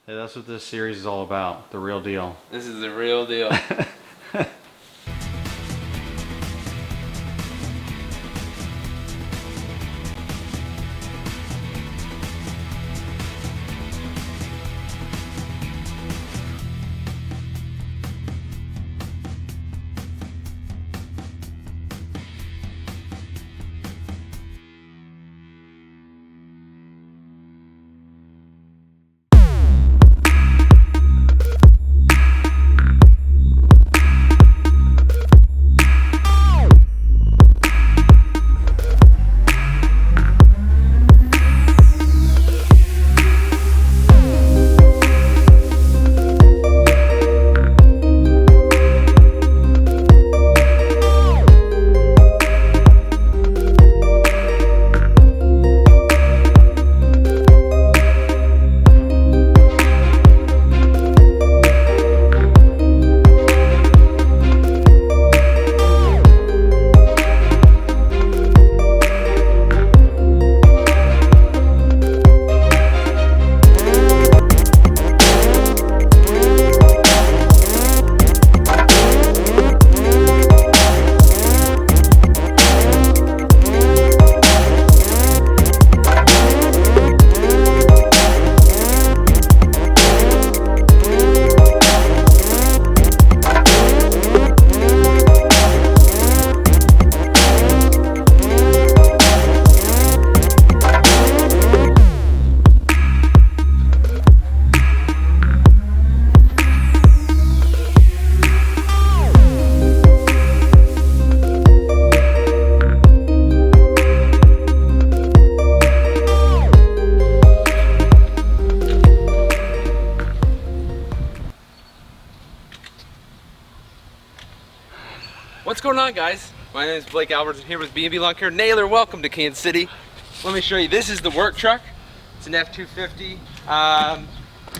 Hey, that's what this series is all about, the real deal. This is the real deal. What's going on, guys? My name is Blake Alberts. I'm here with B&B Lawn Care. Naylor, welcome to Kansas City. Let me show you. This is the work truck. It's an F-250.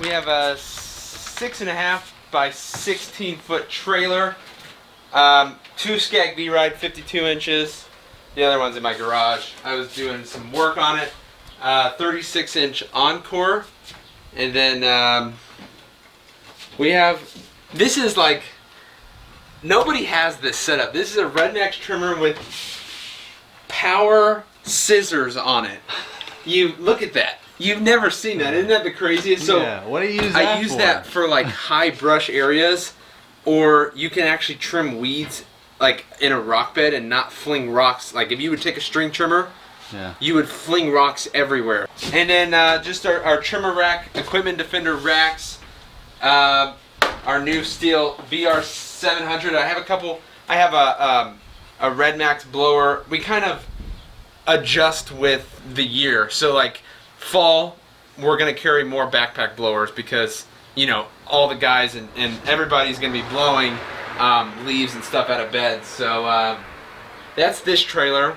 We have a 6.5 by 16 foot trailer. 2 Skag V-Ride, 52 inches. The other one's in my garage. I was doing some work on it. 36 inch Encore. And then we have, this is like, nobody has this setup. This is a Rednex trimmer with power scissors on it. You look at that. You've never seen that. Isn't that the craziest? So yeah. What do you use that I use for? that for like high brush areas, or you can actually trim weeds like in a rock bed and not fling rocks. Like if you would take a string trimmer, yeah, you would fling rocks everywhere. And then just our trimmer rack, Equipment Defender racks. Our new steel VR700. I have a couple. I have a Red Max blower. We kind of adjust with the year. So like fall, we're gonna carry more backpack blowers because you know all the guys and everybody's gonna be blowing leaves and stuff out of bed. So that's this trailer.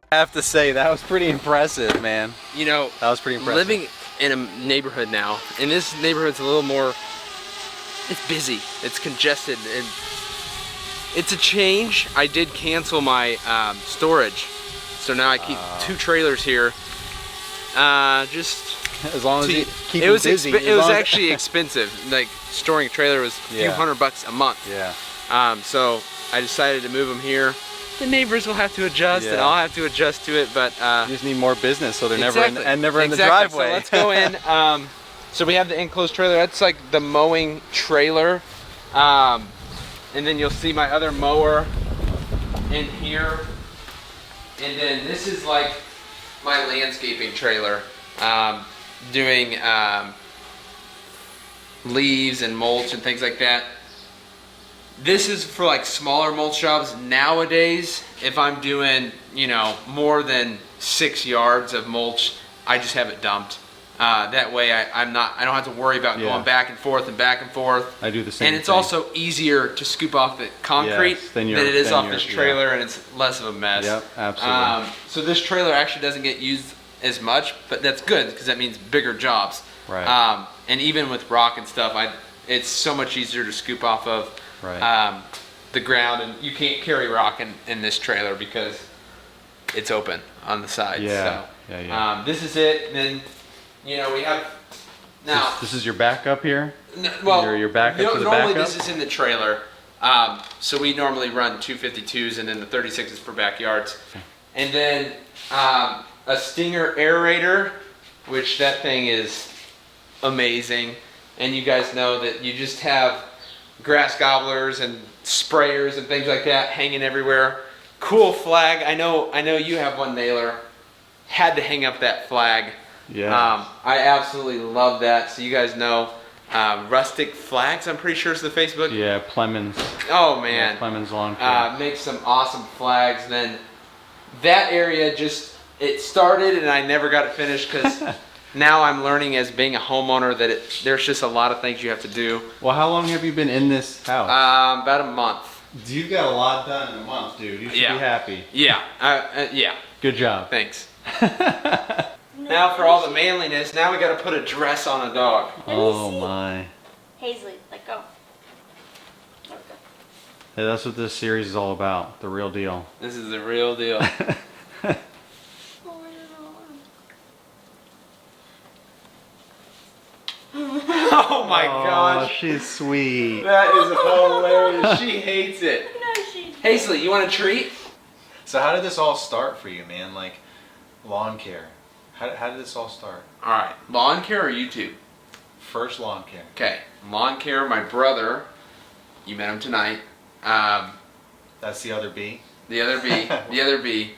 I have to say that was pretty impressive, man. You know, that was pretty impressive. Living in a neighborhood now, and this neighborhood's a little more, it's busy, it's congested, and it's a change. I did cancel my storage, so now I keep 2 trailers here. Just as long as you keep it was busy. It was actually expensive. Like storing a trailer was a few $100 a month. Yeah. So I decided to move them here. The neighbors will have to adjust, and I'll have to adjust to it. But you just need more business, so they're exactly. never in the driveway. So let's go in. So we have the enclosed trailer. That's like the mowing trailer, and then you'll see my other mower in here, and then this is like my landscaping trailer, doing leaves and mulch and things like that. This is for like smaller mulch jobs. Nowadays, if I'm doing, more than 6 yards of mulch, I just have it dumped. That way I don't have to worry about going back and forth and back and forth. I do the same And it's thing. also easier to scoop off the concrete than it is off this trailer, and it's less of a mess. Yep, absolutely. So this trailer actually doesn't get used as much, but that's good because that means bigger jobs. Right. And even with rock and stuff, it's so much easier to scoop off of the ground, and you can't carry rock in this trailer because it's open on the sides. Yeah. So, this is it. And then, we have now. This is your backup here. Well, your backup to the normally backup? this is in the trailer. So we normally run 252s, and then the 36s for backyards. And then a Stinger aerator, which that thing is amazing. And you guys know that you just have grass gobblers and sprayers and things like that hanging everywhere. Cool flag. I know you have one, Naylor. Had to hang up that flag. Yeah. I absolutely love that. So you guys know, Rustic Flags, I'm pretty sure it's the Facebook. Yeah, Plemons. Oh man. Yeah, Plemons Lawn Care. Makes some awesome flags. And then that area it started and I never got it finished because now I'm learning as being a homeowner that there's just a lot of things you have to do. Well, how long have you been in this house? About a month. You got a lot done in a month, dude. You should be happy. Yeah. Yeah. Good job. Thanks. Now for all the manliness, now we got to put a dress on a dog. Oh my. Hazley, let go. Let go. Hey, that's what this series is all about. The real deal. This is the real deal. Oh my gosh. She's sweet. That is hilarious. She hates it. No, she. Hazley, you want a treat? So how did this all start for you, man? Like, lawn care. How did this all start? All right, lawn care or YouTube? First lawn care. Okay, lawn care. My brother, you met him tonight. That's the other B. The other B. The other B.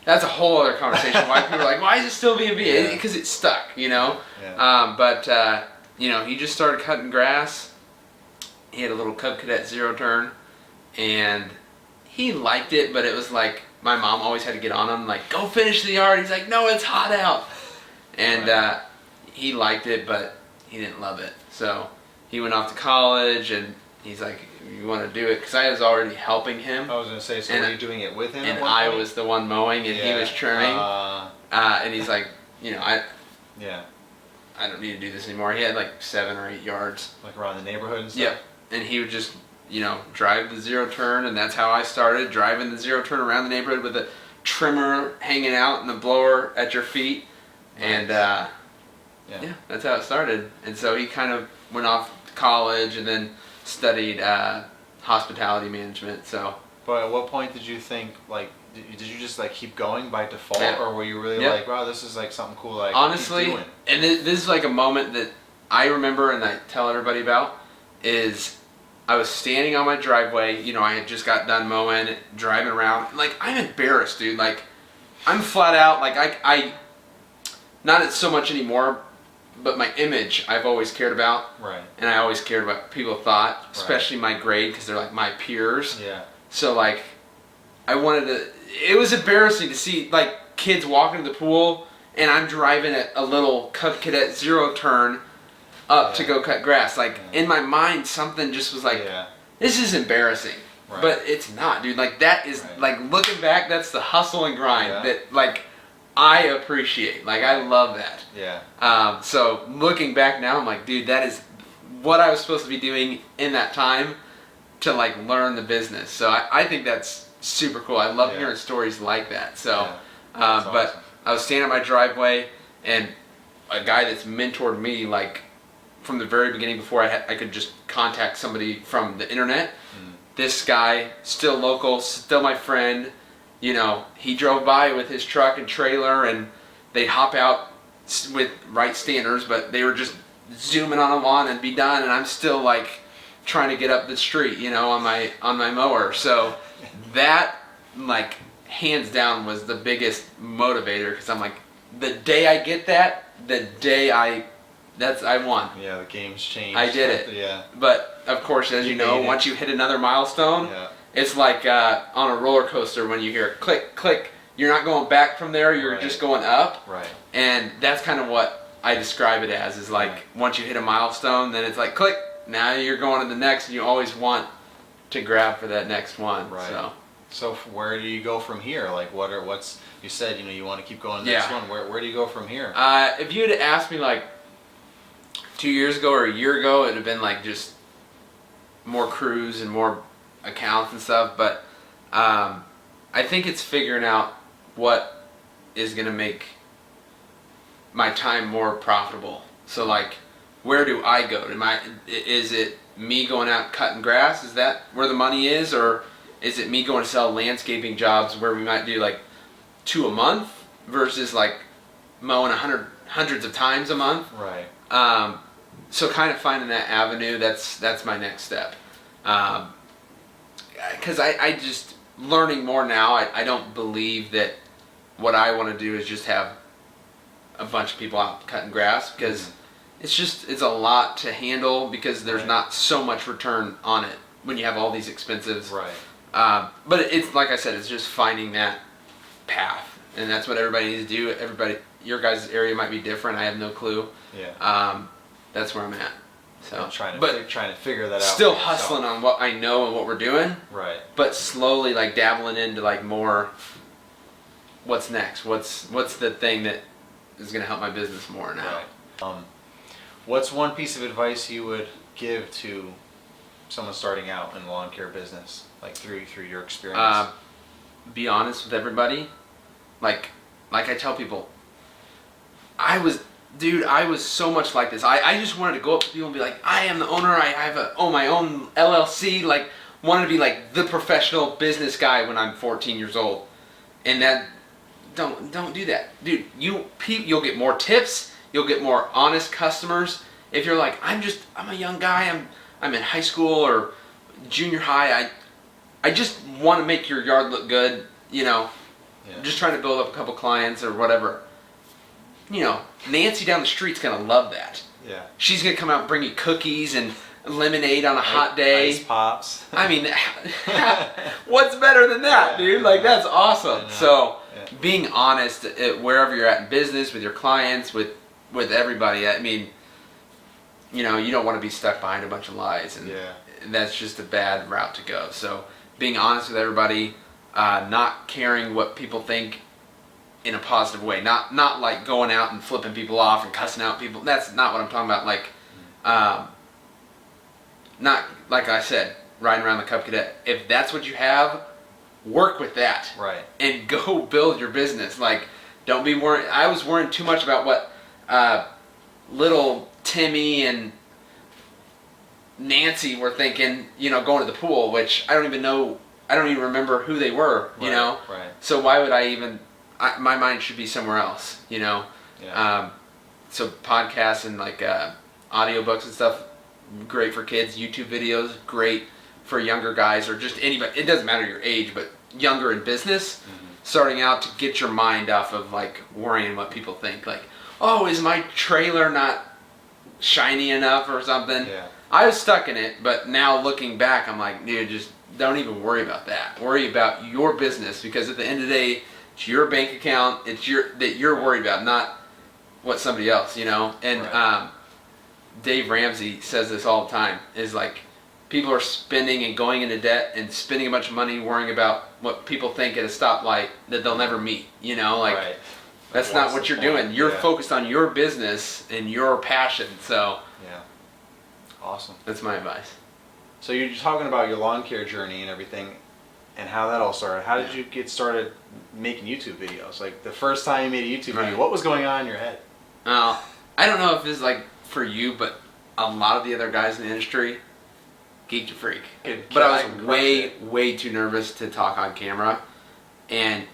That's a whole other conversation. Why people are like, why is it still B&B? Yeah. Because it's stuck, Yeah. But he just started cutting grass. He had a little Cub Cadet zero turn, and he liked it, but it was like my mom always had to get on him, like, go finish the yard. He's like, no, it's hot out. And he liked it, but he didn't love it. So he went off to college, and he's like, you want to do it? Because I was already helping him. I was going to say, so were you doing it with him? And at one I point? was the one mowing, and he was trimming. And he's like, I don't need to do this anymore. He had like 7 or 8 yards. Like around the neighborhood and stuff? Yep. And he would just, drive the zero turn, and that's how I started, driving the zero turn around the neighborhood with a trimmer hanging out and the blower at your feet. Nice. And yeah, that's how it started. And so he kind of went off to college and then studied hospitality management. So. But at what point did you think, like, did you just like keep going by default, Yeah. or were you really Yep. like, wow, this is like something cool that I can Honestly, keep doing? and this is like a moment that I remember and I tell everybody about, is I was standing on my driveway, I had just got done mowing, driving around, like, I'm embarrassed, dude, like, I'm flat out, like, I not so much anymore, but my image I've always cared about, Right. and I always cared about what people thought, especially my grade, because they're like my peers. Yeah. So like, it was embarrassing to see like kids walking to the pool, and I'm driving a little Cub Cadet zero turn up to go cut grass. Like in my mind, something just was like, this is embarrassing. Right. But it's not, dude. Like that is like, looking back, that's the hustle and grind that like I appreciate. Like I love that. Yeah. So looking back now, I'm like, dude, that is what I was supposed to be doing in that time to like learn the business. So I think that's super cool. I love hearing stories like that. So, but awesome. I was standing at my driveway, and a guy that's mentored me like from the very beginning, before I could just contact somebody from the internet. This guy, still local, still my friend. He drove by with his truck and trailer, and they'd hop out with right standers, but they were just zooming on a lawn and be done, and I'm still like trying to get up the street, on my mower. So that like hands down was the biggest motivator, because I'm like, the day I get that, the day I won. Yeah, the game's changed. I did it. Yeah. But of course, as you know, once you hit another milestone, Yeah. it's like on a roller coaster when you hear click, click. You're not going back from there. You're just going up. Right. And that's kind of what I describe it as. Is like once you hit a milestone, then it's like click. Now you're going to the next, and you always want to grab for that next one. Right. So where do you go from here? Like what's you said, you want to keep going to the next one. Where do you go from here? If you had asked me like 2 years ago or a year ago, it'd have been like just more crews and more accounts and stuff. But I think it's figuring out what is going to make my time more profitable. So like, where do I go? Is it me going out cutting grass? Is that where the money is? Or is it me going to sell landscaping jobs where we might do like 2 a month versus like mowing hundreds of times a month? Right. So kind of finding that avenue, that's my next step. Because I just learning more now. I don't believe that what I want to do is just have a bunch of people out cutting grass, because it's a lot to handle, because there's not so much return on it when you have all these expenses. Right. But it's like I said, it's just finding that path, and that's what everybody needs to do. Your guys' area might be different. I have no clue. Yeah. That's where I'm at. So trying to figure that out. Still hustling on what I know and what we're doing. Right. But slowly like dabbling into like more. What's next? What's the thing that is going to help my business more now? Right. What's one piece of advice you would give to someone starting out in the lawn care business, like through your experience? Be honest with everybody. Like I tell people, I was so much like this. I just wanted to go up to people and be like, I am the owner. I have my own LLC. Like, wanted to be like the professional business guy when I'm 14 years old. And that, don't do that, dude. You'll get more tips. You'll get more honest customers. If you're like, I'm a young guy. I'm in high school or junior high. I just want to make your yard look good. Just trying to build up a couple clients or whatever. Nancy down the street's gonna love that. Yeah. She's gonna come out and bring you cookies and lemonade on a hot day. Ice pops. I mean, what's better than that, dude? Like, that's awesome. So, being honest wherever you're at in business, with your clients, with everybody. I mean, you don't want to be stuck behind a bunch of lies, and that's just a bad route to go. So, being honest with everybody, not caring what people think in a positive way, not like going out and flipping people off and cussing out people. That's not what I'm talking about. Like, not like I said, riding around the Cub Cadet. If that's what you have, work with that. Right. And go build your business. Like, don't be worried. I was worrying too much about what little Timmy and Nancy were thinking, going to the pool, which I don't even remember who they were, Right. So why would I even, my mind should be somewhere else, Yeah. So podcasts and like audiobooks and stuff, great for kids. YouTube videos, great for younger guys or just anybody. It doesn't matter your age, but younger in business, starting out, to get your mind off of like worrying what people think. Like, oh, is my trailer not shiny enough or something? Yeah. I was stuck in it, but now looking back, I'm like, dude, just don't even worry about that. Worry about your business, because at the end of the day, it's your bank account. It's that you're worried about, not what somebody else, And Dave Ramsey says this all the time, is like, people are spending and going into debt and spending a bunch of money worrying about what people think at a stoplight that they'll never meet, Right. That's not what you're doing. You're focused on your business and your passion. So Yeah. Awesome. That's my advice. So you're talking about your lawn care journey and everything, and how that all started. How did you get started making YouTube videos? Like, the first time you made a YouTube video, what was going on in your head? I don't know if it's like for you, but a lot of the other guys in the industry, geek to freak. But I was way too nervous to talk on camera, and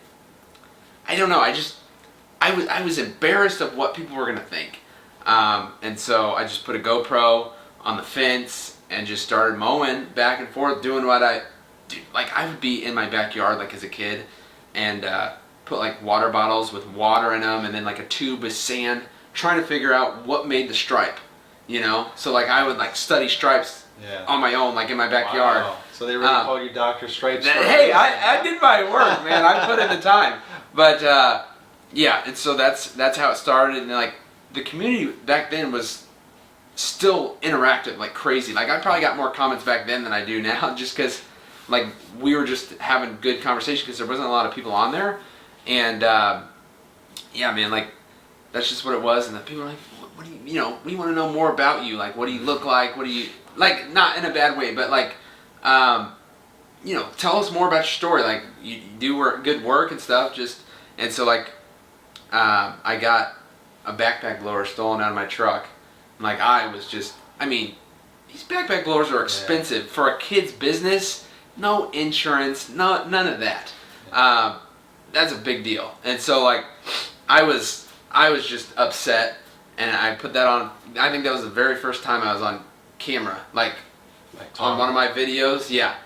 I don't know. I was embarrassed of what people were gonna think, and so I just put a GoPro on the fence and just started mowing back and forth, doing what I dude, like I would be in my backyard like as a kid, and put like water bottles with water in them, and then like a tube with sand, trying to figure out what made the stripe. You know, so like I would like study stripes on my own, like in my backyard. Wow. So they really called you Dr. Stripes. Hey, I did my work, man. I put in the time. But yeah, and so that's how it started. And like the community back then was still interactive like crazy. Like I probably got more comments back then than I do now, just because like we were just having good conversation because there wasn't a lot of people on there. And yeah, man, like that's just what it was. And the people were like, what do you know, we want to know more about you. Like, what do you look like? What do you, like, not in a bad way, but like, you know, tell us more about your story. Like, you do good work and stuff. Just, and so like, I got a backpack blower stolen out of my truck. Like, I was just, I mean, these backpack blowers are expensive for a kid's business. No insurance, none of that. That's a big deal. And so like, I was just upset. And I put that on, I think that was the very first time I was on camera, like on one of my videos, yeah.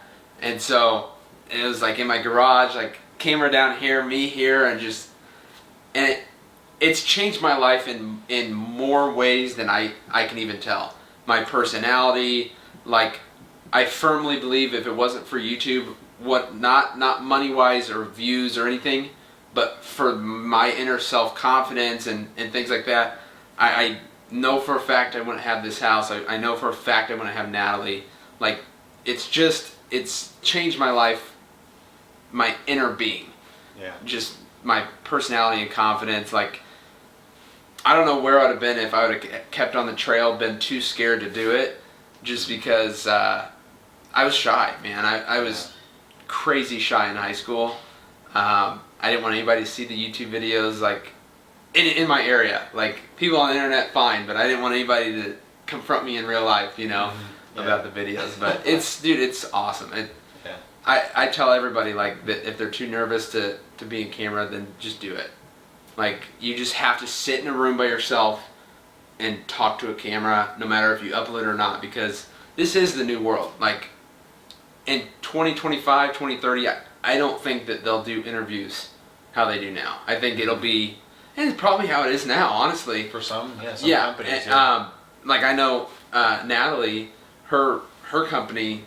And so it was like in my garage, like camera down here, me here, and just, and it's changed my life in more ways than I can even tell. My personality, like I firmly believe if it wasn't for YouTube, not money-wise or views or anything, but for my inner self-confidence and things like that, I know for a fact I wouldn't have this house. I know for a fact I wouldn't have Natalie. Like, it's changed my life, my inner being. Yeah. Just my personality and confidence. Like, I don't know where I would have been if I would have kept on the trail, been too scared to do it, just because I was shy, man. I was crazy shy in high school. I didn't want anybody to see the YouTube videos, like, in my area. Like, people on the internet, fine, but I didn't want anybody to confront me in real life, you know, about the videos. But it's awesome. I tell everybody, like, that if they're too nervous to be in camera, then just do it. Like, you just have to sit in a room by yourself and talk to a camera, no matter if you upload it or not, because this is the new world. Like, in 2025, 2030, I don't think that they'll do interviews how they do now. I think it'll be, and it's probably how it is now, honestly. For some companies. Like I know Natalie, her company,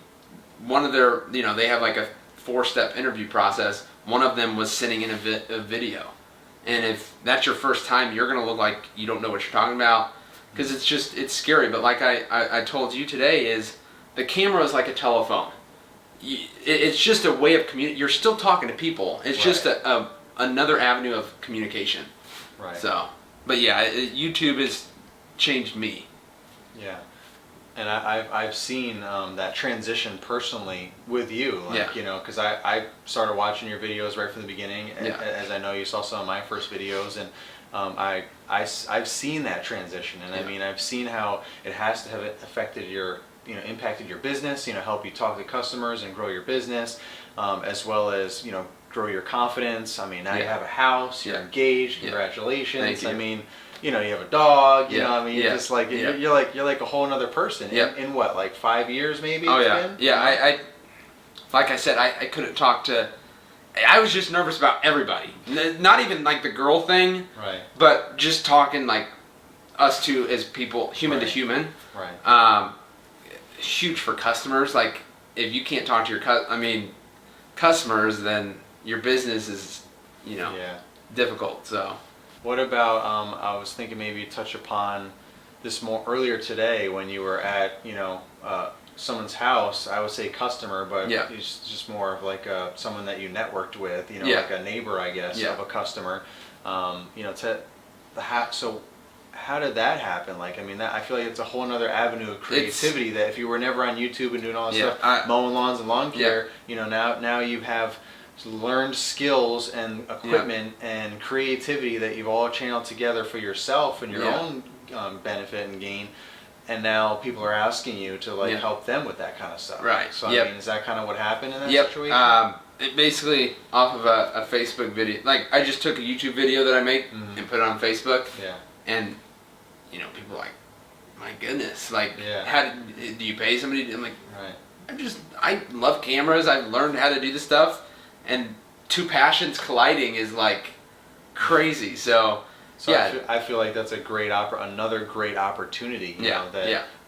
one of their, you know, they have like a 4-step interview process. One of them was sending in a video. And if that's your first time, you're going to look like you don't know what you're talking about, because it's scary. But like I told you today, is the camera is like a telephone. It's just a way of communicating. You're still talking to people. It's just another avenue of communication. Right. So, but yeah, YouTube has changed me. Yeah. And I've seen that transition personally with you, like, you know, because I started watching your videos right from the beginning, as I know you saw some of my first videos, and I've seen that transition, and I mean, I've seen how it has to have affected your, you know, impacted your business, you know, help you talk to customers and grow your business, as well as, you know, grow your confidence. I mean, now you have a house, you're engaged, congratulations. Thank you. I mean, you know, you have a dog, you know, I mean, you're just like, you're like a whole other person in what, like 5 years maybe? Oh yeah. Yeah, I like I said, I couldn't talk to, I was just nervous about everybody. Not even like the girl thing, right? But just talking like us two as people, human to human. Right. Huge for customers. Like, if you can't talk to your customers, then your business is, you know, difficult. So. What about, I was thinking maybe touch upon this more earlier today when you were at, you know, someone's house. I would say customer, but it's just more of like someone that you networked with, you know, like a neighbor, I guess, of a customer. You know, so how did that happen? Like, I mean, I feel like it's a whole other avenue of creativity that if you were never on YouTube and doing all this stuff, mowing lawns and lawn care, you know, now you have learned skills and equipment and creativity that you've all channeled together for yourself and your own benefit and gain, and now people are asking you to like help them with that kind of stuff. Right. So I mean, is that kind of what happened in that situation? It basically off of a Facebook video. Like, I just took a YouTube video that I made and put it on Facebook. Yeah. And you know, people are like, my goodness, like, how do you pay somebody? I'm like, I love cameras. I've learned how to do this stuff, and two passions colliding is like crazy. So yeah, I feel like that's another great opportunity. You know,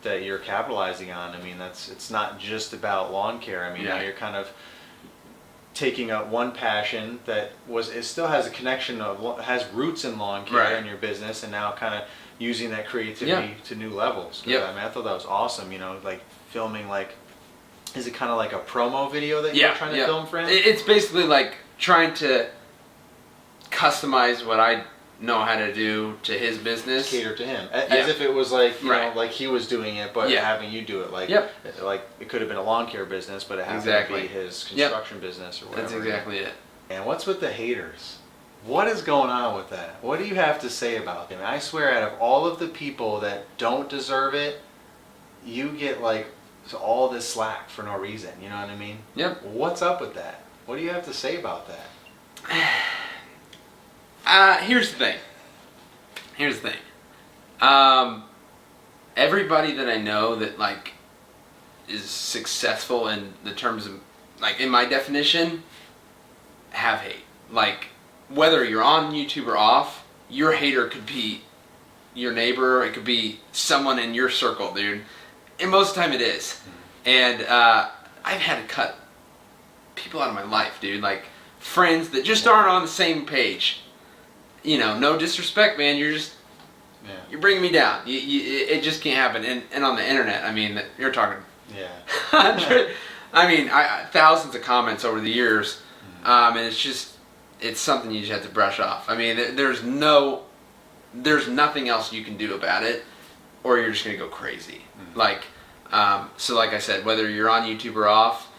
that you're capitalizing on. I mean, it's not just about lawn care. I mean, now you're kind of taking up one passion that it still has a connection has roots in lawn care in your business, and now kind of using that creativity to new levels. I mean, I thought that was awesome. You know, like filming is it kind of like a promo video that you're trying to film for him? It's basically like trying to customize what I know how to do to his business, cater to him, as if it was like you know, like he was doing it, but having you do it. Like it could have been a lawn care business, but it happened to be his construction business or whatever. That's exactly it. And what's with the haters? What is going on with that? What do you have to say about them? I swear, out of all of the people that don't deserve it, you get all this slack for no reason. You know what I mean? Yep. What's up with that? What do you have to say about that? Here's the thing. Everybody that I know that is successful in the terms of in my definition have hate. Whether you're on YouTube or off, your hater could be your neighbor. It could be someone in your circle, dude. And most of the time it is. And I've had to cut people out of my life, dude. Friends that just aren't on the same page. You know, no disrespect, man. You're you're bringing me down. It just can't happen. And on the internet, I mean, you're talking thousands of comments over the years, and it's something you just have to brush off. I mean, there's nothing else you can do about it, or you're just gonna go crazy. So like I said, whether you're on YouTube or off,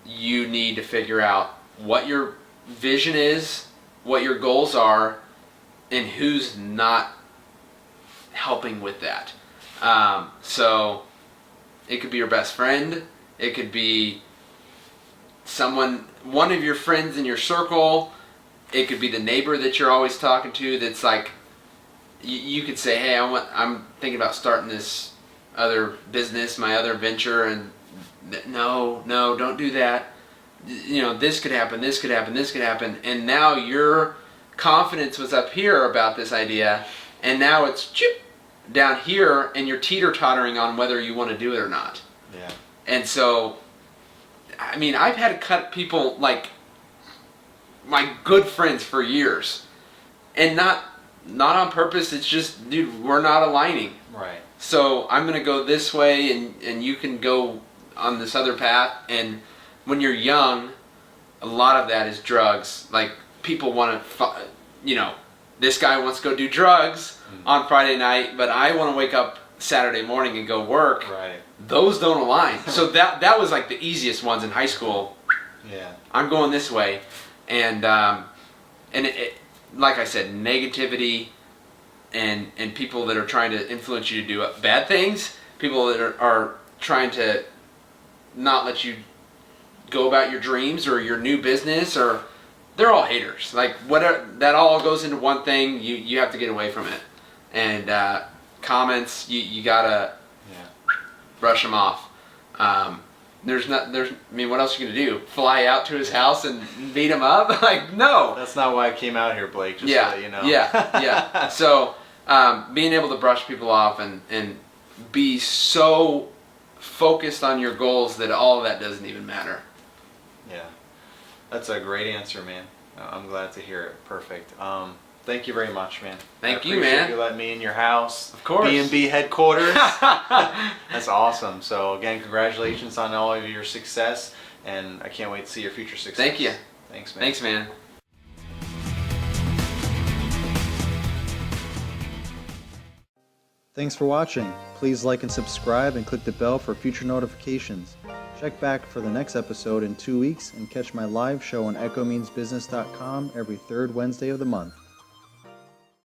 you need to figure out what your vision is, what your goals are, and who's not helping with that. So it could be your best friend, it could be one of your friends in your circle, it could be the neighbor that you're always talking to that's you could say, hey, I'm thinking about starting this other business, my other venture, and no, don't do that. You know, this could happen, this could happen, this could happen, and now your confidence was up here about this idea, and now it's down here, and you're teeter-tottering on whether you want to do it or not. Yeah. And so, I mean, I've had to cut people my good friends for years, and not on purpose. It's just, dude, we're not aligning. Right. So I'm gonna go this way, and you can go on this other path. And when you're young, a lot of that is drugs. People want to, this guy wants to go do drugs on Friday night, but I want to wake up Saturday morning and go work. Right. Those don't align. So that was the easiest ones in high school. Yeah. I'm going this way, and it, like I said, negativity and people that are trying to influence you to do bad things, people that are trying to not let you go about your dreams or your new business, or they're all haters. Whatever, that all goes into one thing. You have to get away from it. And comments, you gotta brush them off. I mean, what else are you gonna do? Fly out to his house and beat him up? No. That's not why I came out here, Blake. Just to let you know. Yeah. So being able to brush people off and be so focused on your goals that all of that doesn't even matter. Yeah, that's a great answer, man. I'm glad to hear it. Perfect. Thank you very much, man. Thank you, man. You let me in your house. Of course. B&B headquarters. That's awesome. So again, congratulations on all of your success, and I can't wait to see your future success. Thank you. Thanks, man. Thanks, man. Thanks for watching. Please like and subscribe and click the bell for future notifications. Check back for the next episode in 2 weeks and catch my live show on echomeansbusiness.com every third Wednesday of the month.